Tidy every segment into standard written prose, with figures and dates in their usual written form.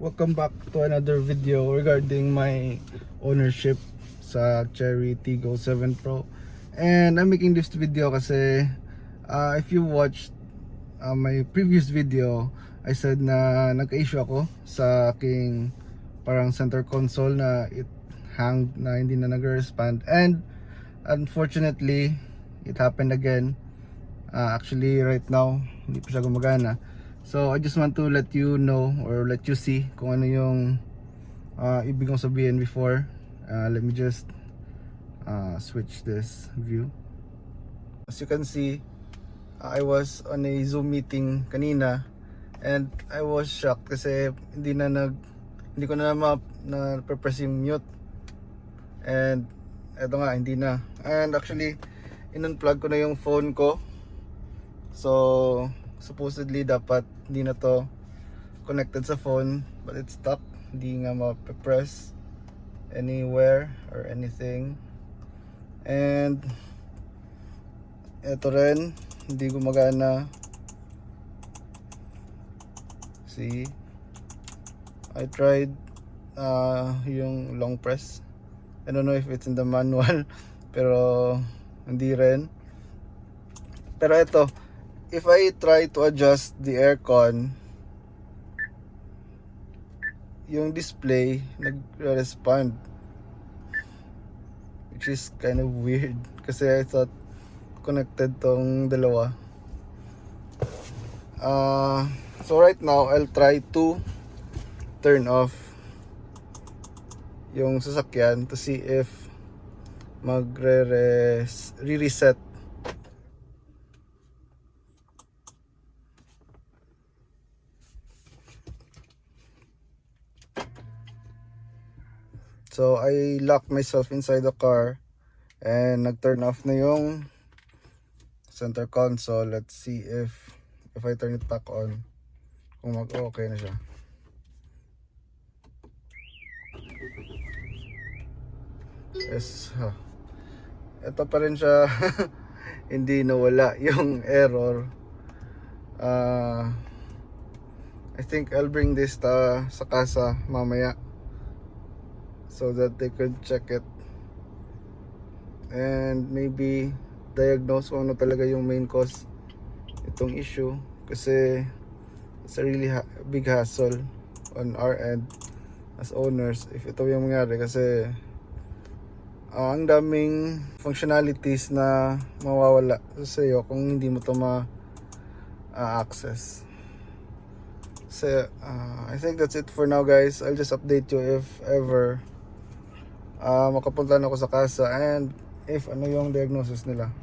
Welcome back to another video regarding my ownership sa Cherry Tiggo 7 Pro. And I'm making this video kasi if you watched my previous video, I said na nagka-issue ako sa aking parang center console na it hanged, na hindi na nag-respond. And unfortunately, it happened again. Actually right now, hindi pa siya gumagana. So I just want to let you know or let you see kung ano yung ibig kong sabihin before. Let me just switch this view. As you can see, I was on a Zoom meeting kanina and I was shocked kasi hindi ko na press yung mute. And eto nga, hindi na. And actually, in-unplug ko na yung phone ko. So supposedly dapat hindi na to connected sa phone, but it's stuck. Hindi nga ma-press anywhere or anything. And eto rin, hindi gumagana. See, I tried yung long press. I don't know if it's in the manual pero hindi rin. Pero ito, if I try to adjust the aircon, yung display nag-respond, which is kind of weird kasi I thought connected tong dalawa. So right now I'll try to turn off yung sasakyan to see if re-reset. So I locked myself inside the car and nag-turn off na yung center console. Let's see if I turn it back on, kung mag-okay na siya. Yes, ito pa rin siya. Hindi nawala yung error. I think I'll bring this sa casa mamaya so that they could check it and maybe diagnose kung ano talaga yung main cause itong issue, kasi it's a really big hassle on our end as owners if ito yung mangyari, kasi ang daming functionalities na mawawala sa iyo kung hindi mo to ma-access. So I think that's it for now, guys. I'll just update you if ever makapunta na ako sa casa and if ano yung diagnosis nila,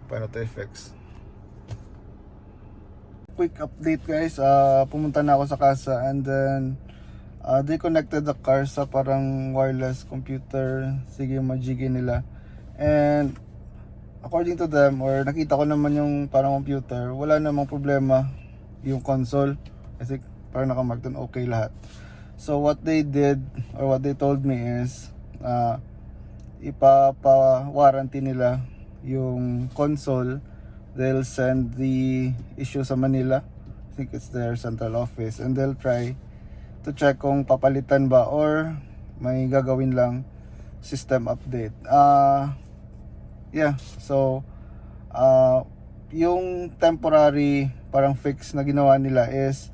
paano to i-fix. Quick update, guys. Pumunta na ako sa casa and then they connected the car sa parang wireless computer, sige majigi nila, and according to them, or nakita ko naman yung parang computer, wala namang problema yung console. I think parang nakamark dun okay lahat. So what they did or what they told me is ipapa-warranty nila yung console. They'll send the issue sa Manila, I think it's their central office, and they'll try to check kung papalitan ba or may gagawin lang system update. Yeah, so yung temporary parang fix na ginawa nila is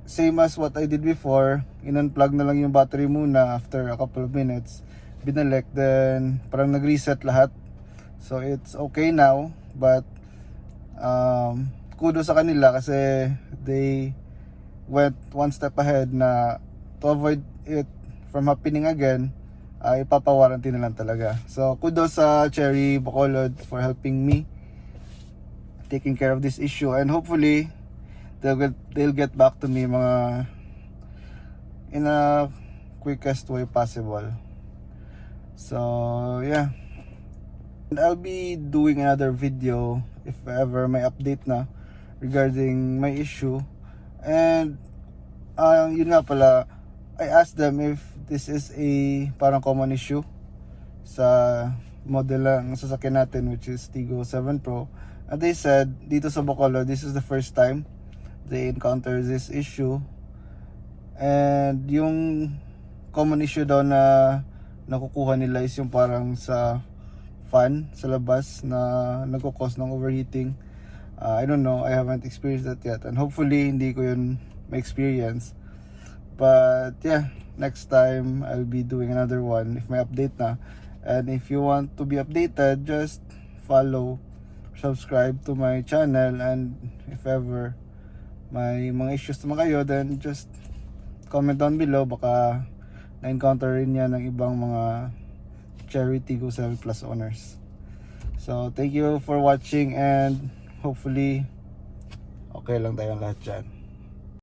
same as what I did before. In-unplug na lang yung battery muna after a couple of minutes, binalik, then parang nag-reset lahat. So it's okay now, but kudos sa kanila kasi they went one step ahead na to avoid it from happening again. Ipapa-warranty na lang talaga. So kudos sa Cherry Bacolod for helping me taking care of this issue, and hopefully they'll get back to me mga in a quickest way possible. So yeah, and I'll be doing another video if ever may update na regarding my issue. And yun nga pala, I asked them if this is a parang common issue sa model ng sasakyan natin, which is Tiggo 7 Pro, and they said dito sa Bacolod this is the first time they encounter this issue. And yung common issue daw na nakukuha nila is yung parang sa fan sa labas na nagko-cause ng overheating. I don't know, I haven't experienced that yet, and hopefully hindi ko yun ma-experience. But yeah, next time I'll be doing another one if may update na. And if you want to be updated, just follow, subscribe to my channel, and if ever may mga issues naman kayo, then just comment down below. Baka na-encounter rin yan ng ibang mga Cherry Tiggo 7 Plus owners. So thank you for watching, and hopefully okay lang tayong lahat dyan.